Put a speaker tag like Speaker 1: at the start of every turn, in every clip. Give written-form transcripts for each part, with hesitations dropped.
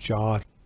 Speaker 1: 4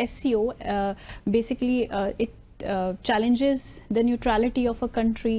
Speaker 2: SCO basically it challenges the neutrality of a country?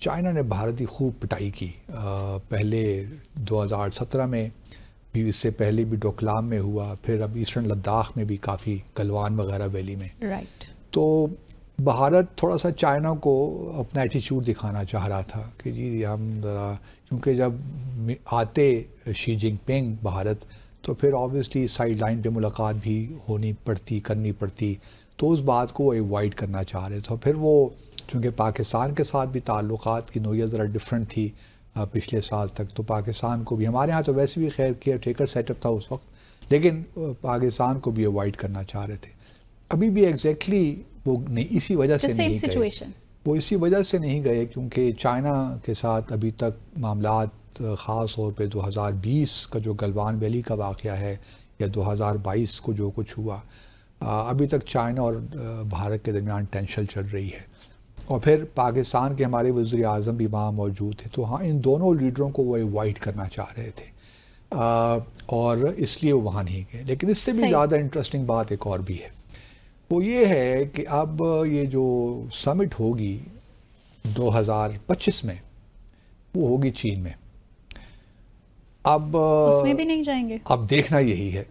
Speaker 1: China نے بھارت کی خوب پٹائی کی. پہلے 2017 میں بھی، اس سے پہلے بھی ڈوکلام میں ہوا، پھر اب ایسٹرن لداخ میں بھی کافی، گلوان وغیرہ ویلی میں.
Speaker 2: رائٹ.
Speaker 1: تو بھارت تھوڑا سا چائنا کو اپنا ایٹیچیوڈ دکھانا چاہ رہا تھا کہ جی ہم ذرا، کیونکہ جب آتے شی جن پنگ بھارت تو پھر آبویسلی سائڈ لائن پہ ملاقات بھی کرنی پڑتی، تو اس بات کو وہ ایوائڈ کرنا چاہ رہے تھے. پھر وہ چونکہ پاکستان کے ساتھ بھی تعلقات کی نوعیت ذرا ڈفرینٹ تھی پچھلے سال تک، تو پاکستان کو بھی، ہمارے ہاں تو ویسے بھی خیر کیئر ٹیکر سیٹ اپ تھا اس وقت، لیکن پاکستان کو بھی ایوائڈ کرنا چاہ رہے تھے. ابھی بھی ایگزیکٹلی وہ اسی وجہ سے نہیں گئے، وہ اسی وجہ سے نہیں گئے کیونکہ چائنا کے ساتھ ابھی تک معاملات، خاص طور پہ 2020 کا جو گلوان ویلی کا واقعہ ہے یا 2022 کو جو کچھ ہوا، ابھی تک چائنا اور بھارت کے درمیان ٹینشن چل رہی ہے. اور پھر پاکستان کے ہمارے وزیر اعظم بھی وہاں موجود تھے، تو ہاں ان دونوں لیڈروں کو وہ ایوائڈ کرنا چاہ رہے تھے اور اس لیے وہ وہاں نہیں گئے. لیکن اس سے بھی زیادہ انٹرسٹنگ بات ایک اور بھی ہے، وہ یہ ہے کہ اب یہ جو سمٹ ہوگی 2025 میں، وہ ہوگی چین میں. اب
Speaker 2: اس میں بھی نہیں جائیں گے.
Speaker 1: اب دیکھنا یہی ہے.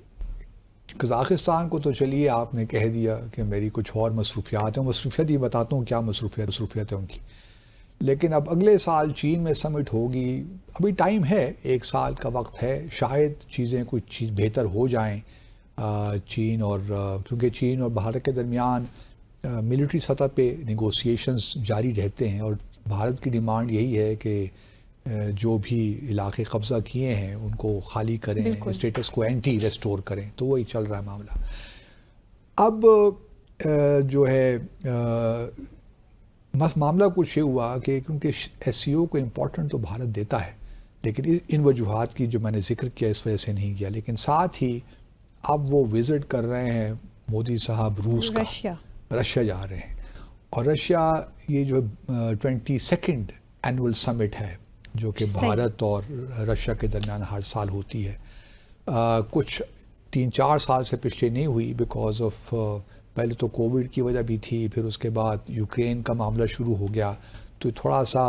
Speaker 1: قزاقستان کو تو چلیے آپ نے کہہ دیا کہ میری کچھ اور مصروفیات ہیں، مصروفیت ہی بتاتا ہوں کیا مصروفیت ہے ان کی. لیکن اب اگلے سال چین میں سمٹ ہوگی، ابھی ٹائم ہے، 1 سال کا وقت ہے، شاید چیزیں کچھ بہتر ہو جائیں چین اور، کیونکہ چین اور بھارت کے درمیان ملٹری سطح پہ نیگوسیشنز جاری رہتے ہیں، اور بھارت کی ڈیمانڈ یہی ہے کہ جو بھی علاقے قبضہ کیے ہیں ان کو خالی کریں، اسٹیٹس کو اینٹی ریسٹور کریں، تو وہی چل رہا ہے معاملہ. اب جو ہے معاملہ کچھ یہ ہوا کہ کیونکہ ایس سی او کو امپورٹنٹ تو بھارت دیتا ہے، لیکن ان وجوہات کی جو میں نے ذکر کیا اس وجہ سے نہیں کیا. لیکن ساتھ ہی اب وہ وزٹ کر رہے ہیں مودی صاحب روس کا، رشیا جا رہے ہیں. اور رشیا یہ جو 22nd اینول سمٹ ہے جو کہ بھارت اور رشیا کے درمیان ہر سال ہوتی ہے، کچھ 3-4 سال سے پچھلے نہیں ہوئی بیکاز آف، پہلے تو کووڈ کی وجہ بھی تھی، پھر اس کے بعد یوکرین کا معاملہ شروع ہو گیا، تو تھوڑا سا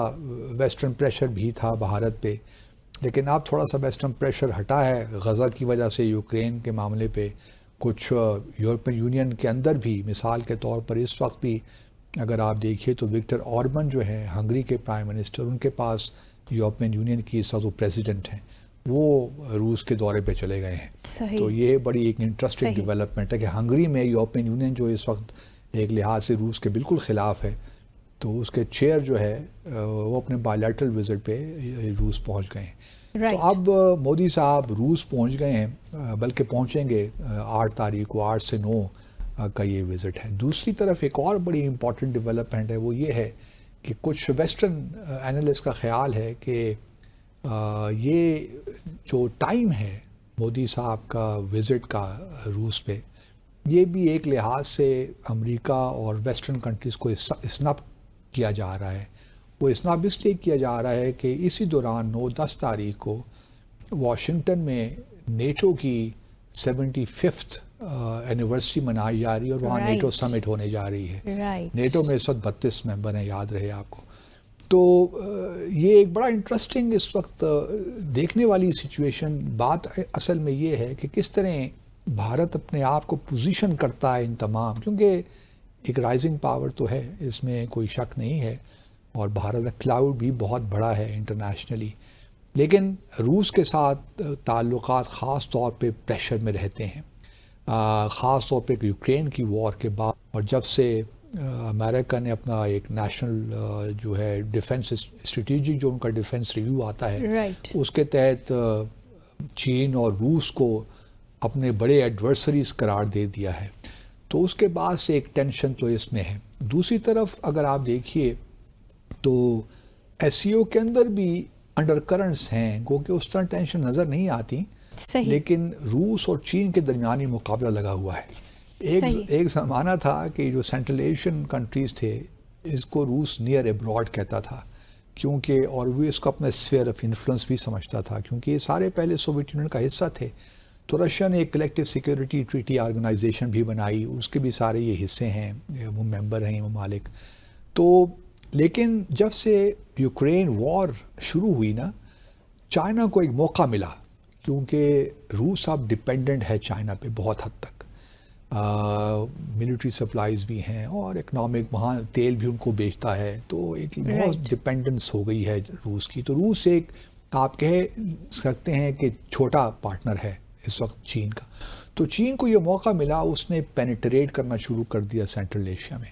Speaker 1: ویسٹرن پریشر بھی تھا بھارت پہ. لیکن اب تھوڑا سا ویسٹرن پریشر ہٹا ہے غزہ کی وجہ سے یوکرین کے معاملے پہ. کچھ یورپین یونین کے اندر بھی، مثال کے طور پر اس وقت بھی اگر آپ دیکھیے تو وکٹر اوربن جو ہے ہنگری کے پرائم منسٹر، ان کے پاس یورپین یونین کی اس وقت وہ پریزیڈنٹ ہیں، وہ روس کے دورے پہ چلے گئے ہیں. تو یہ بڑی ایک انٹرسٹنگ ڈیولپمنٹ ہے کہ ہنگری میں یورپین یونین جو اس وقت ایک لحاظ سے روس کے بالکل خلاف ہے، تو اس کے چیئر جو ہے وہ اپنے بائیلیٹرل وزٹ پہ روس پہنچ گئے ہیں. تو اب مودی صاحب روس پہنچ گئے ہیں، بلکہ پہنچیں گے 8 تاریخ کو، 8 سے 9 کا یہ وزٹ ہے. دوسری طرف ایک اور بڑی امپورٹنٹ ڈیولپمنٹ ہے، وہ یہ ہے کہ کچھ ویسٹرن اینالسٹ کا خیال ہے کہ یہ جو ٹائم ہے مودی صاحب کا وزٹ کا روس پہ، یہ بھی ایک لحاظ سے امریکہ اور ویسٹرن کنٹریز کو اسنپ کیا جا رہا ہے. وہ اسنپ اس لیے کیا جا رہا ہے کہ اسی دوران 9-10 تاریخ کو واشنگٹن میں نیٹو کی 75th اینیورسری منائی جا رہی ہے، اور وہاں نیٹو سمٹ ہونے جا رہی ہے. نیٹو میں اس وقت 32 ممبر ہیں، یاد رہے آپ کو. تو یہ ایک بڑا انٹرسٹنگ اس وقت دیکھنے والی سچویشن. بات اصل میں یہ ہے کہ کس طرح بھارت اپنے آپ کو پوزیشن کرتا ہے ان تمام، کیونکہ ایک رائزنگ پاور تو ہے، اس میں کوئی شک نہیں ہے، اور بھارت کا کلاؤڈ بھی بہت بڑا ہے انٹرنیشنلی. لیکن روس کے ساتھ تعلقات خاص طور پہ پریشر میں رہتے ہیں، خاص طور پہ یوکرین کی وار کے بعد، اور جب سے امریکہ نے اپنا ایک نیشنل جو ہے ڈیفنس اسٹریٹجک جو ان کا ڈیفنس ریویو آتا ہے، اس کے تحت چین اور روس کو اپنے بڑے ایڈورسریز قرار دے دیا ہے. تو اس کے بعد سے ایک ٹینشن تو اس میں ہے. دوسری طرف اگر آپ دیکھیے تو ایس سی او کے اندر بھی انڈر کرنٹس ہیں، کیونکہ اس طرح ٹینشن نظر نہیں آتی، لیکن روس اور چین کے درمیانی مقابلہ لگا ہوا ہے. ایک زمانہ تھا کہ جو سینٹرل ایشین کنٹریز تھے اس کو روس نیئر ابراڈ کہتا تھا، کیونکہ اور وہ اس کو اپنا اسفیئر آف انفلوئنس بھی سمجھتا تھا، کیونکہ یہ سارے پہلے سوویت یونین کا حصہ تھے. تو رشیا نے ایک کلیکٹیو سیکیورٹی ٹریٹی آرگنائزیشن بھی بنائی، اس کے بھی سارے یہ حصے ہیں، وہ ممبر ہیں ممالک. تو لیکن جب سے یوکرین وار شروع ہوئی نا، چائنا کو ایک موقع ملا، کیونکہ روس اب ڈپینڈنٹ ہے چائنا پہ بہت حد تک، ملٹری سپلائیز بھی ہیں اور اکنامک، وہاں تیل بھی ان کو بیچتا ہے، تو ایک بہت ڈپینڈنس ہو گئی ہے روس کی. تو روس ایک آپ کہہ سکتے ہیں کہ چھوٹا پارٹنر ہے اس وقت چین کا. تو چین کو یہ موقع ملا، اس نے پینیٹریٹ کرنا شروع کر دیا سینٹرل ایشیا میں.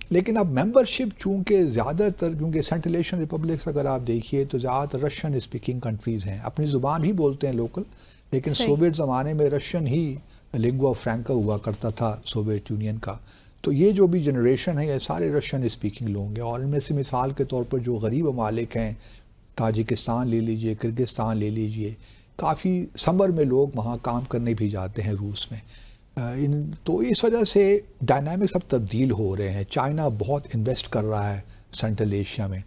Speaker 1: لیکن اب ممبرشپ چونکہ زیادہ تر، کیونکہ سینٹرل ایشین ریپبلکس اگر آپ دیکھیے تو زیادہ تر رشین اسپیکنگ کنٹریز ہیں، اپنی زبان ہی بولتے ہیں لوکل، لیکن سوویٹ زمانے میں رشین ہی لنگوا فرینکا ہوا کرتا تھا سوویت یونین کا. تو یہ جو بھی جنریشن ہے یہ سارے رشین اسپیکنگ لوگ ہیں، اور ان میں سے مثال کے طور پر جو غریب ممالک ہیں، تاجکستان لے لیجئے، کرگستان لے لیجئے، کافی سمر میں لوگ وہاں کام کرنے بھی جاتے ہیں روس میں. تو اس وجہ سے ڈائنامکس اب تبدیل ہو رہے ہیں. چائنا بہت انویسٹ کر رہا ہے سینٹرل ایشیا میں،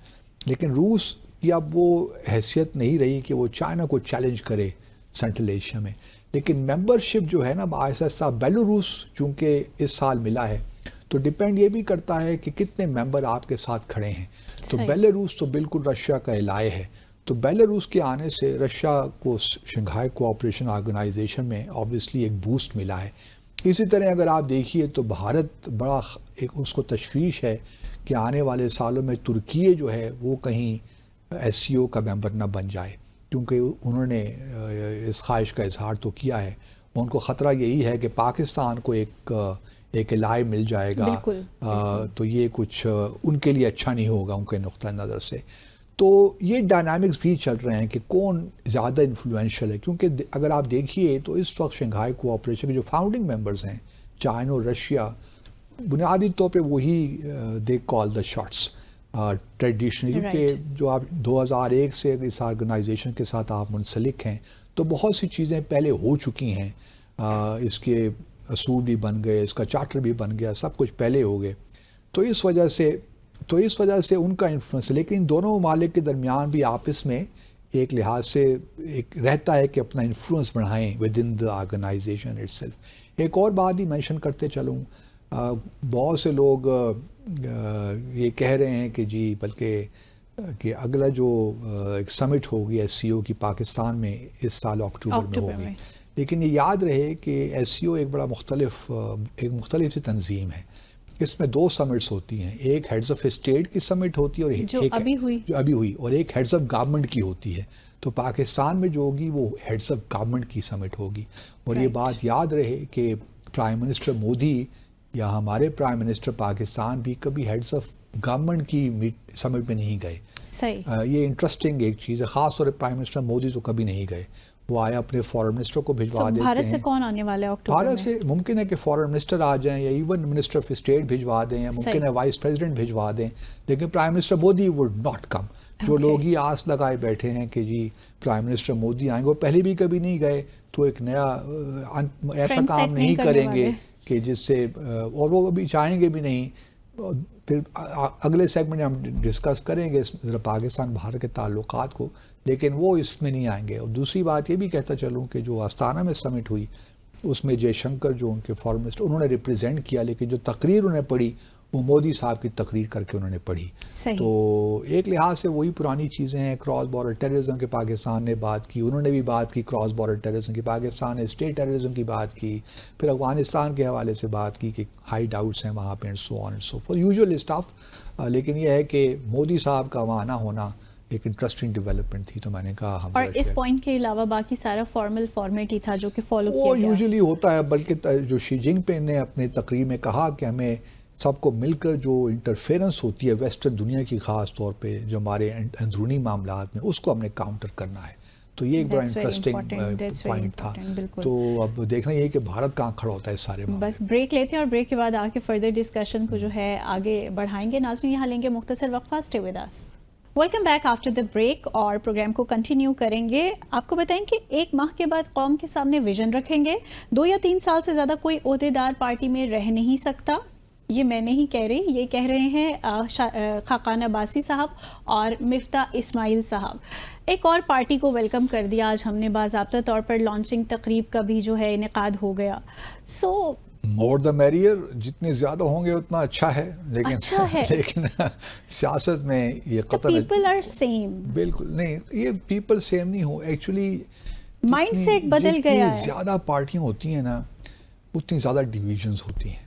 Speaker 1: لیکن روس کی اب وہ حیثیت نہیں رہی کہ وہ چائنا کو چیلنج کرے سینٹرل ایشیا میں. لیکن ممبرشپ جو ہے نا آہستہ آہستہ، بیلاروس چونکہ اس سال ملا ہے تو ڈپینڈ یہ بھی کرتا ہے کہ کتنے ممبر آپ کے ساتھ کھڑے ہیں. تو بیلاروس تو بالکل رشیا کا الائے ہے، تو بیلاروس کے آنے سے رشیا کو شنگھائی کوآپریشن آرگنائزیشن میں آبویسلی ایک بوسٹ ملا ہے. اسی طرح اگر آپ دیکھیے تو بھارت بڑا ایک اس کو تشویش ہے کہ آنے والے سالوں میں ترکی جو ہے وہ کہیں ایس سی او کا ممبر نہ بن جائے، کیونکہ انہوں نے اس خواہش کا اظہار تو کیا ہے. ان کو خطرہ یہی ہے کہ پاکستان کو ایک الائے مل جائے گا، تو یہ کچھ ان کے لیے اچھا نہیں ہوگا ان کے نقطہ نظر سے. تو یہ ڈائنامکس بھی چل رہے ہیں کہ کون زیادہ انفلوئنشل ہے، کیونکہ اگر آپ دیکھیے تو اس وقت شنگھائی کوآپریشن کے جو فاؤنڈنگ ممبرز ہیں، چائنا اور رشیا، بنیادی طور پہ وہی دے کال دا شاٹس ٹریڈیشنلی، کیونکہ جو آپ 2001 سے اس آرگنائزیشن کے ساتھ آپ منسلک ہیں تو بہت سی چیزیں پہلے ہو چکی ہیں، اس کے اصول بھی بن گئے، اس کا چارٹر بھی بن گیا، سب کچھ پہلے ہو گئے. تو اس وجہ سے ان کا انفلوئنس. لیکن دونوں ممالک کے درمیان بھی آپس میں ایک لحاظ سے ایک رہتا ہے کہ اپنا انفلوئنس بڑھائیں within the organisation itself. ایک اور بات ہی مینشن کرتے چلوں، بہت سے لوگ یہ کہہ رہے ہیں کہ جی بلکہ کہ اگلا جو ایک سمٹ ہوگی ایس سی او کی پاکستان میں اس سال اکتوبر میں ہوگی. لیکن یہ یاد رہے کہ ایس سی او ایک بڑا مختلف سی تنظیم ہے. اس میں 2 سمٹس ہوتی ہیں، ایک ہیڈز آف اسٹیٹ کی سمٹ ہوتی ہے اور جو ابھی ہوئی اور ایک ہیڈز آف گورنمنٹ کی ہوتی ہے. تو پاکستان میں جو ہوگی وہ ہیڈز آف گورنمنٹ کی سمٹ ہوگی. اور یہ بات یاد رہے کہ پرائم منسٹر مودی یا ہمارے پرائم منسٹر پاکستان بھی کبھی ہیڈز آف گورنمنٹ کی سمٹ میں نہیں گئے. یہ انٹرسٹنگ ایک چیز ہے، خاص طور پر پرائم منسٹر مودی تو کبھی نہیں گئے. وہ آئے اپنے فارن منسٹر کو بھجوا دیتے ہیں.
Speaker 2: بھارت سے کون آنے والے اکتوبر میں؟
Speaker 1: بھارت سے ممکن ہے کہ فارن منسٹر آ جائیں یا ایون منسٹر آف اسٹیٹ بھجوا دیں یا ممکن ہے وائس پریزیڈنٹ بھجوا دیں، لیکن prime minister Modi would not come. جو لوگ ہی آس لگائے بیٹھے ہیں کہ جی پرائم منسٹر مودی آئیں گے، وہ پہلے بھی کبھی نہیں گئے، تو ایک نیا ایسا کام نہیں کریں گے کہ جس سے، اور وہ ابھی چاہیں گے بھی نہیں. پھر اگلے سیگمنٹ میں ہم ڈسکس کریں گے پاکستان بھارت کے تعلقات کو، لیکن وہ اس میں نہیں آئیں گے. اور دوسری بات یہ بھی کہتا چلوں کہ جو آستانہ میں سمٹ ہوئی اس میں جے شنکر جو ان کے فارن منسٹر، انہوں نے ریپریزینٹ کیا، لیکن جو تقریر انہوں نے پڑھی وہ مودی صاحب کی تقریر کر کے انہوں نے پڑھی. تو ایک لحاظ سے وہی پرانی چیزیں ہیں. کراس بارڈر ٹیررزم کے پاکستان نے بات کی، انہوں نے بھی بات کی کراس بارڈر ٹیررزم کی، پاکستان نے اسٹیٹ ٹیررزم کی بات کی، پھر افغانستان کے حوالے سے بات کی کہ ہائی ڈاؤٹس ہیں وہاں پہ، and so on and so forth usual stuff. لیکن یہ ہے کہ مودی صاحب کا وہاں آنا ہونا ایک انٹرسٹنگ ڈیولپمنٹ تھی، تو میں نے کہا ہم.
Speaker 2: اور اس پوائنٹ کے علاوہ باقی سارا فارمل فارمیٹ ہی تھا جو کہ فالو کیا
Speaker 1: گیا. وہ یوزلی ہوتا ہے، بلکہ جو شی جن پنگ نے اپنے تقریر میں کہا کہ ہمیں سب کو مل کر جو انٹرفیرنس ہوتی ہے ویسٹرن دنیا کی، خاص طور پہ جو ہمارے اندرونی معاملات میں، اس کو ہم نے کاؤنٹر کرنا ہے. تو یہ ایک بڑا انٹرسٹنگ پوائنٹ تھا. تو اب دیکھنا یہ کہ بھارت کہاں کھڑا ہوتا ہے سارے معاملے.
Speaker 2: بس بریک لیتے ہیں اور بریک کے بعد آ کے فردر ڈسکشن کو جو ہے آگے بڑھائیں گے. ناظرین یہاں لیں گے مختصر وقفہ، stay with us. Welcome back after the break, اور پروگرام کو کنٹینیو کریں گے. آپ کو بتائیں کہ 1 ماہ کے بعد قوم کے سامنے ویژن رکھیں گے. 2 یا 3 سال سے زیادہ کوئی عہدیدار پارٹی میں رہ نہیں سکتا. یہ میں نہیں کہہ رہی، یہ کہہ رہے ہیں خاقان عباسی صاحب اور مفتاح اسماعیل صاحب. ایک اور پارٹی کو ویلکم کر دیا آج ہم نے، باضابطہ طور پر لانچنگ تقریب کا بھی جو ہے انعقاد ہو گیا. سو
Speaker 1: مور دا میریئر، جتنے زیادہ ہوں گے اتنا اچھا ہے، لیکن سیاست میں یہ قطر
Speaker 2: پیپل آر سیم،
Speaker 1: بالکل نہیں، یہ پیپل سیم نہیں ہو، ایکچولی
Speaker 2: مائنڈ سیٹ بدل گیا ہے.
Speaker 1: زیادہ پارٹیاں ہوتی ہیں نا اتنی زیادہ ڈویژنز ہوتی ہیں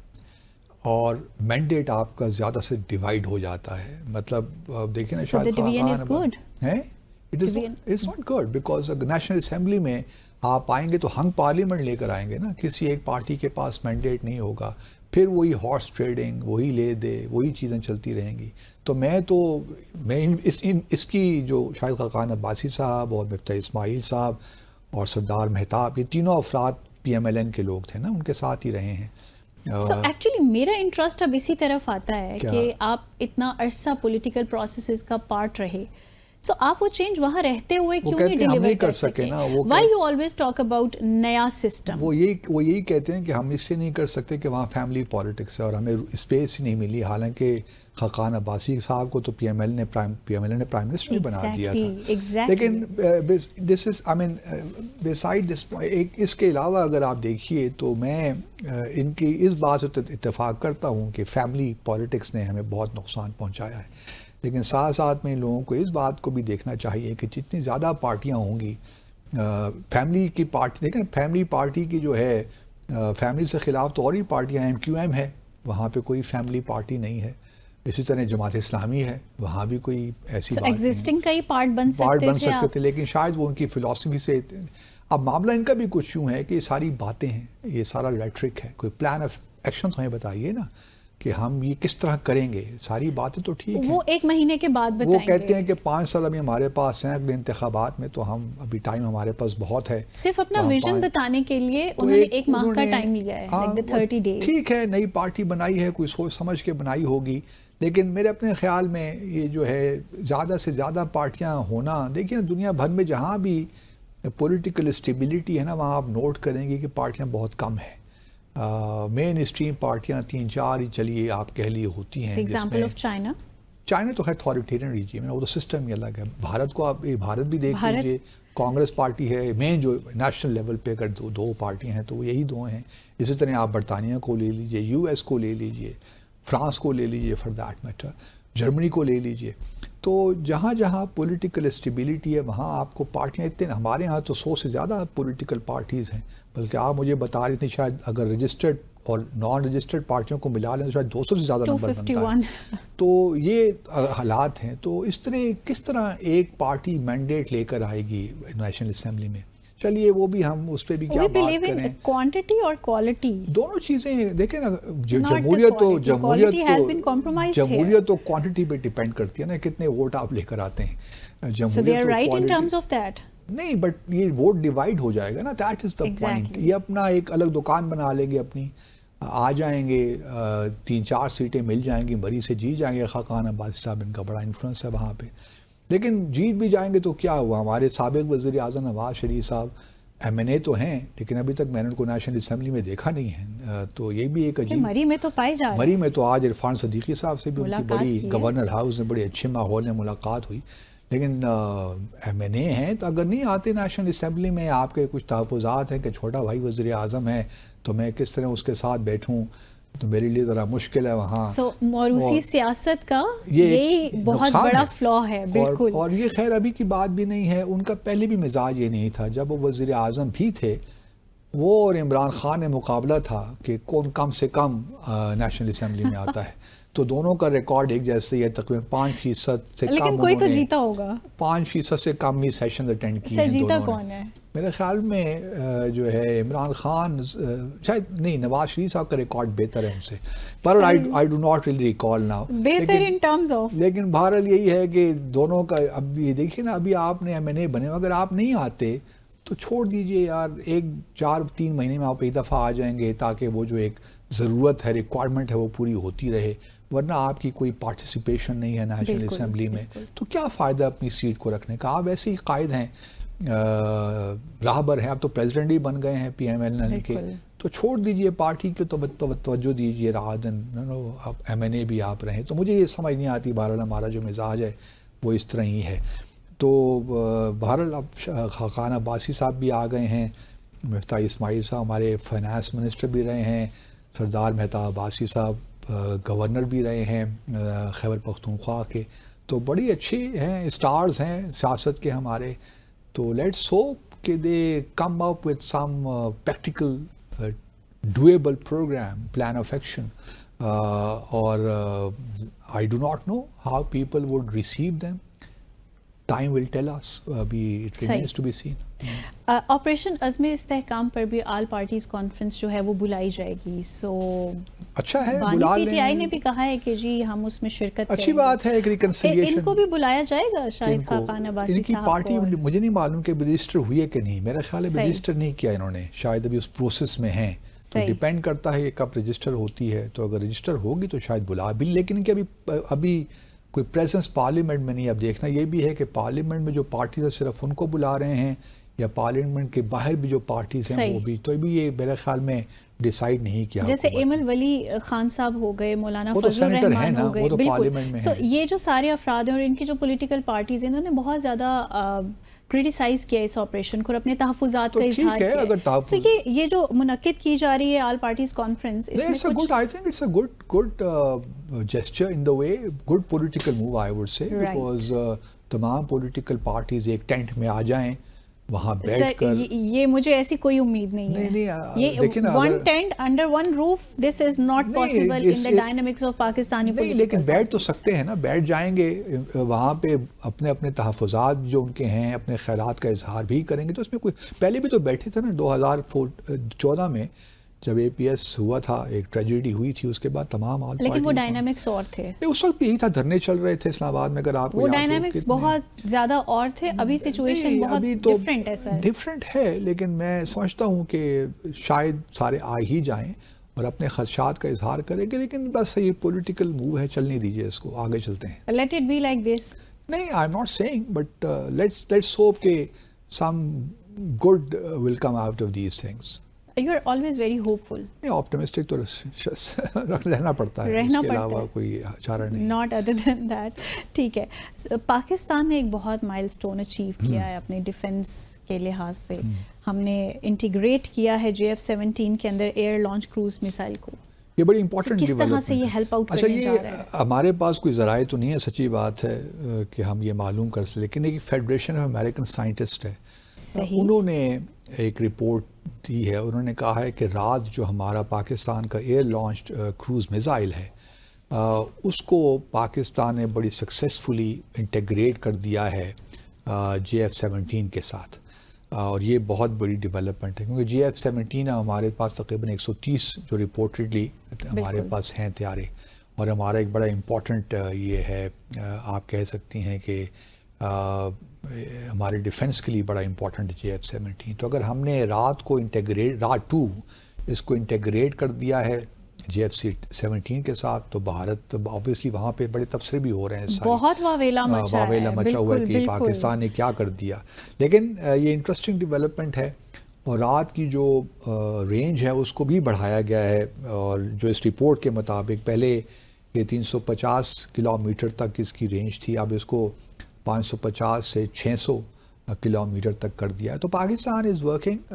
Speaker 1: اور مینڈیٹ آپ کا زیادہ سے ڈیوائڈ ہو جاتا ہے. مطلب دیکھیں نا شاید it's not good because National Assembly میں آپ آئیں گے تو ہنگ پارلیمنٹ لے کر آئیں گے نا، کسی ایک پارٹی کے پاس مینڈیٹ نہیں ہوگا، پھر وہی ہارس ٹریڈنگ، وہی لے دے، وہی چیزیں چلتی رہیں گی. تو میں اس کی جو شاہد خاقان عباسی صاحب اور مفتاح اسماعیل صاحب اور سردار مہتاب، یہ تینوں افراد پی ایم ایل این کے لوگ تھے نا، ان کے ساتھ ہی رہے ہیں.
Speaker 2: ایکچولی میرا انٹرسٹ اب اسی طرف آتا ہے کہ آپ اتنا عرصہ پولیٹیکل پروسیسز کا پارٹ رہے، سو آپ وہ چینج وہاں رہتے ہوئے کیوں نہیں ڈیلیور کر سکے نا؟ Why you always talk about نیا سسٹم؟
Speaker 1: وہ یہی کہتے ہیں کہ ہم اس سے نہیں کر سکتے کہ وہاں فیملی پالیٹکس ہے اور ہمیں اسپیس ہی نہیں ملی. حالانکہ خاقان عباسی صاحب کو تو پی ایم ایل نے پرائم منسٹر بھی بنا دیا تھا. لیکن دس از آئی مین بسائڈ دس، اس کے علاوہ اگر آپ دیکھیے تو میں ان کی اس بات سے اتفاق کرتا ہوں کہ فیملی پالیٹکس نے ہمیں بہت نقصان پہنچایا ہے. لیکن ساتھ ساتھ میں ان لوگوں کو اس بات کو بھی دیکھنا چاہیے کہ جتنی زیادہ پارٹیاں ہوں گی، فیملی کی پارٹی دیکھیں، فیملی پارٹی کی جو ہے، فیملی سے خلاف تو اور ہی پارٹیاں ہیں، QM ہے، وہاں پہ کوئی فیملی پارٹی نہیں ہے. اسی طرح جماعت اسلامی ہے، وہاں بھی کوئی ایسی بات
Speaker 2: ایگزسٹنگ کا ہی پارٹ بن سکتے
Speaker 1: تھے، لیکن شاید وہ ان کی فلسفی سے. اب معاملہ ان کا بھی کچھ یوں ہے کہ یہ ساری باتیں ہیں، یہ سارا ریٹرک ہے، کوئی پلان آف ایکشن تو ہمیں بتائیے نا کہ ہم یہ کس طرح کریں گے. ساری باتیں تو ٹھیک ہیں،
Speaker 2: وہ ایک مہینے کے بعد بتائیں گے.
Speaker 1: وہ کہتے ہیں کہ 5 سال ابھی ہمارے پاس ہیں اگلے انتخابات میں، تو ہم ابھی ٹائم ہمارے پاس بہت ہے.
Speaker 2: صرف اپنا ویژن بتانے کے لیے انہوں نے 1 ماہ کا ٹائم لیا ہے، لائک 30 days.
Speaker 1: ٹھیک ہے، نئی پارٹی بنائی ہے، کوئی سوچ سمجھ کے بنائی ہوگی، لیکن میرے اپنے خیال میں یہ جو ہے زیادہ سے زیادہ پارٹیاں ہونا، دیکھیے دنیا بھر میں جہاں بھی پولیٹیکل اسٹیبلٹی ہے نا، وہاں آپ نوٹ کریں گے کہ پارٹیاں بہت کم ہیں. مین اسٹریم پارٹیاں 3-4 ہی چلیے آپ کہہ لیے ہوتی ہیں.
Speaker 2: ایگزامپل آف چائنا
Speaker 1: تو خیر اتھارٹیرین ریجیم ہے، وہ تو سسٹم ہی الگ ہے. بھارت کو آپ بھارت بھی دیکھ لیجیے، کانگریس پارٹی ہے مین جو نیشنل لیول پہ، اگر دو پارٹیاں ہیں تو وہ یہی دو ہیں. اسی طرح آپ برطانیہ کو لے لیجیے، US کو لے لیجیے، فرانس کو لے لیجیے فار دیٹ میٹر، جرمنی کو لے لیجیے. تو جہاں جہاں پولیٹیکل اسٹیبلٹی ہے وہاں آپ کو پارٹیاں اتنے، ہمارے ہاں تو 100 سے زیادہ پولیٹیکل پارٹیز ہیں، بلکہ آپ مجھے بتا رہی تھیں شاید اگر رجسٹرڈ اور نان رجسٹرڈ پارٹیوں کو ملا لیں تو شاید 200 سے زیادہ نمبر بنتا ہے. تو یہ حالات ہیں. تو اس طرح کس طرح ایک پارٹی مینڈیٹ لے کر آئے گی نیشنل اسمبلی میں؟ چلیے وہ بھی ہم اس پہ بھی کیا بات کریں.
Speaker 2: کوانٹٹی اور کوالٹی دونوں
Speaker 1: چیزیں دیکھیں نا، جمہوریت تو کوانٹٹی پہ ڈیپینڈ کرتی ہے نا، کتنے ووٹ آپ لے کر آتے ہیں. نہیں، بٹ یہ ووٹ ڈیوائڈ ہو جائے گا نا، دیٹ از دا پوائنٹ. یہ اپنا ایک الگ دکان بنا لیں گے اپنی، آ جائیں گے 3-4 سیٹیں مل جائیں گی، مری سے جیت جائیں گے. خاقان عباسی صاحب ان کا بڑا انفلوئنس ہے وہاں پہ. لیکن جیت بھی جائیں گے تو کیا ہوا؟ ہمارے سابق وزیر اعظم نواز شریف صاحب MNA تو ہیں، لیکن ابھی تک میں نے ان کو نیشنل اسمبلی میں دیکھا نہیں ہے. تو یہ بھی ایک عجیب،
Speaker 2: مری میں تو پائے جا رہے ہیں.
Speaker 1: مری میں تو آج عرفان صدیقی صاحب سے بھی ان کی بڑی گورنر ہاؤس میں بڑے اچھے ماحول میں ملاقات ہوئی. لیکن MNA ہیں تو اگر نہیں آتے نیشنل اسمبلی میں، آپ کے کچھ تحفظات ہیں کہ چھوٹا بھائی وزیر اعظم ہے تو میں کس طرح اس کے ساتھ بیٹھوں، تو میرے لیے ذرا مشکل ہے وہاں.
Speaker 2: اور اسی سیاست کا یہ بہت بڑا فلا ہے. بالکل.
Speaker 1: اور یہ خیر ابھی کی بات بھی نہیں ہے، ان کا پہلے بھی مزاج یہ نہیں تھا. جب وہ وزیر اعظم بھی تھے، وہ اور عمران خان نے مقابلہ تھا کہ کون کم سے کم نیشنل اسمبلی میں آتا ہے. تو دونوں کا ریکارڈ ایک جیسے ہی ہے، تقریباً 5% سے کم.
Speaker 2: لیکن کوئی تو جیتا ہوگا.
Speaker 1: 5% سے کم ہی سیشن اٹینڈ کیے ہیں.
Speaker 2: جیتا کون ہے؟
Speaker 1: میرے خیال میں جو ہے عمران خان، شاید نہیں، نواز شریف صاحب کا ریکارڈ بہتر ہے ان سے، پر I do not really recall now.
Speaker 2: بہتر ان ٹرمز آف.
Speaker 1: لیکن بہرحال یہی ہے کہ دونوں کا. اب یہ دیکھیے نا، ابھی آپ نے MNA بنے، اگر آپ نہیں آتے تو چھوڑ دیجئے یار، 4-3 مہینے میں آپ ایک دفعہ آ جائیں گے تاکہ وہ جو ایک ضرورت ہے، ریکوائرمنٹ ہے، وہ پوری ہوتی رہے. ورنہ آپ کی کوئی پارٹیسپیشن نہیں ہے نیشنل اسمبلی میں، تو کیا فائدہ اپنی سیٹ کو رکھنے کا؟ آپ ایسے ہی قائد ہیں، راہبر ہیں، آپ تو پریزیڈنٹ ہی بن گئے ہیں PMLN کے، تو چھوڑ دیجئے پارٹی کی، تو توجہ دیجئے رعادن MNA بھی آپ رہیں. تو مجھے یہ سمجھ نہیں آتی. بہرحال ہمارا جو مزاج ہے وہ اس طرح ہی ہے. تو بہرحال اب خاقان عباسی صاحب بھی آ گئے ہیں، مفتاح اسماعیل صاحب ہمارے فائنانس منسٹر بھی رہے ہیں، سردار مہتاب عباسی صاحب گورنر بھی رہے ہیں خیبر پختونخوا کے، تو بڑی اچھی ہیں، اسٹارز ہیں سیاست کے ہمارے. تو لیٹس ہوپ کہ they come up with some practical doable program plan of action. اور I do not know how people would receive them. Time will tell us. Abhi it remains to be seen.
Speaker 2: Operation عزم استحکام پر بھی all parties conference جو ہے وہ بلائی جائے گی. سو
Speaker 1: اچھا ہے،
Speaker 2: بانی
Speaker 1: بلا
Speaker 2: پی ٹی آئی
Speaker 1: لیں.
Speaker 2: نے بھی کہا ہے کہ جی ہم اس میں شرکت کریں گے.
Speaker 1: اچھی بات ہے، ایک ریکنسیلیشن.
Speaker 2: ان کو بھی بلایا جائے گا شاہد خاقان عباسی
Speaker 1: ان کی
Speaker 2: صاحب
Speaker 1: پارٹی
Speaker 2: کو.
Speaker 1: مجھے نہیں معلوم کہ رجسٹر ہوئی ہے کہ نہیں. میرا خیال ہے رجسٹر نہیں کیا انہوں نے، شاید ابھی اس پروسیس میں ہیں. تو ڈیپینڈ کرتا ہے کہ کب رجسٹر ہوتی ہے. تو اگر رجسٹر ہوگی تو شاید بلا بھی، لیکن کہ ابھی کوئی پریزنس پارلیمنٹ میں نہیں. اب دیکھنا یہ بھی ہے کہ پارلیمنٹ میں جو پارٹیز ہیں صرف ان کو بلا رہے ہیں یا پارلیمنٹ کے باہر بھی جو پارٹیز ہیں وہ بھی. تو ابھی یہ میرے خیال میں ڈیسائیڈ نہیں کیا.
Speaker 2: جیسے ایمل ولی خان صاحب ہو گئے، مولانا
Speaker 1: وہ تو
Speaker 2: فضل
Speaker 1: سینیٹر ہیں
Speaker 2: الرحمان
Speaker 1: نا،
Speaker 2: ہو گئے.
Speaker 1: وہ تو
Speaker 2: بالکل.
Speaker 1: پارلیمنٹ میں ہیں.
Speaker 2: یہ جو سارے افراد ہیں اور ان کی جو پولیٹیکل پارٹیز ہیں، انہوں نے بہت زیادہ کرٹیسائز کیا اس آپریشن کو اور اپنے تحفظات کا اظہار کیا. تو یہ جو منعقد کی جا رہی ہے all parties conference,
Speaker 1: It's a good, I think it's a good gesture in the way, good political move I would say, because تمام پولیٹیکل پارٹیز ایک ٹینٹ میں آ جائیں، وہاں بیٹھ کر.
Speaker 2: یہ مجھے ایسی کوئی امید نہیں ہے.
Speaker 1: نہیں لیکن
Speaker 2: one tent under one roof, this is not possible in the dynamics of Pakistani political.
Speaker 1: لیکن بیٹھ تو سکتے ہیں نا، بیٹھ جائیں گے وہاں پہ، اپنے اپنے تحفظات جو ان کے ہیں، اپنے خیالات کا اظہار بھی کریں گے. تو اس میں کوئی، پہلے بھی تو بیٹھے تھے نا 2014 میں جب اے پی ایس ہوا تھا، ایک ٹریجڈی ہوئی تھی، اس کے بعد تمام آل
Speaker 2: لیکن وہ ڈائنامکس اور تھے.
Speaker 1: اس وقت بھی یہی تھا، دھرنے چل رہے تھے اسلام آباد میں. اگر آپ کو
Speaker 2: وہ ڈائنامکس بہت زیادہ اور تھے. ابھی سچویشن بہت ڈفرینٹ ہے سر.
Speaker 1: ڈفرینٹ ہے، لیکن میں سمجھتا ہوں کہ شاید سارے آ ہی جائیں اور اپنے خدشات کا اظہار کریں گے. لیکن بس یہ پولیٹیکل موو ہے، چلنے دیجیے اس کو، آگے چلتے ہیں.
Speaker 2: Let it be like this.
Speaker 1: نہیں، I am not saying, but let's hope کہ some good will come out of these things.
Speaker 2: You are always very hopeful.
Speaker 1: نہیں، آپٹمسٹک تو رہنا پڑتا ہے، اس کے علاوہ کوئی چارہ نہیں.
Speaker 2: Not other than that. ٹھیک ہے. پاکستان نے ایک بہت مائل اسٹون اچیو کیا ہے اپنے ڈیفنس کے لحاظ سے. ہم نے انٹیگریٹ کیا ہے JF-17 کے اندر ایئر لانچ کروز میسائل کو.
Speaker 1: یہ بڑی امپورٹنٹ
Speaker 2: کس طرح سے یہ ہیلپ آؤٹ کرنے جا رہا ہے؟
Speaker 1: ہمارے پاس کوئی ذرائع تو نہیں ہے، سچی بات ہے کہ ہم یہ معلوم کر سکیں، لیکن ایک فیڈریشن آف امریکن سائنٹسٹ ہے، انہوں نے ایک رپورٹ دی ہے. انہوں نے کہا ہے کہ رات جو ہمارا پاکستان کا ایئر لانچڈ کروز میزائل ہے، اس کو پاکستان نے بڑی سکسیسفلی انٹیگریٹ کر دیا ہے JF-17 کے ساتھ. اور یہ بہت بڑی ڈیولپمنٹ ہے، کیونکہ JF-17 ہمارے پاس تقریباً 130 جو رپورٹڈلی ہمارے پاس ہیں طیارے، اور ہمارا ایک بڑا امپورٹنٹ یہ ہے، آپ کہہ سکتی ہیں کہ ہمارے ڈیفنس کے لیے بڑا امپورٹنٹ JF-17. تو اگر ہم نے رات کو انٹیگریٹ، رات 2 اس کو انٹیگریٹ کر دیا ہے JF-17 کے ساتھ، تو بھارت آبویسلی وہاں پہ بڑے تبصرے بھی ہو رہے ہیں،
Speaker 2: بہت واویلا مچا
Speaker 1: ہوا ہے کہ پاکستان نے کیا کر دیا. لیکن یہ انٹرسٹنگ ڈیولپمنٹ ہے. اور رات کی جو رینج ہے اس کو بھی بڑھایا گیا ہے، اور جو اس رپورٹ کے مطابق پہلے یہ 350 کلومیٹر تک اس کی رینج تھی، اب اس کو 550 سے 600 کلومیٹر تک کر دیا ہے. تو پاکستان از ورکنگ.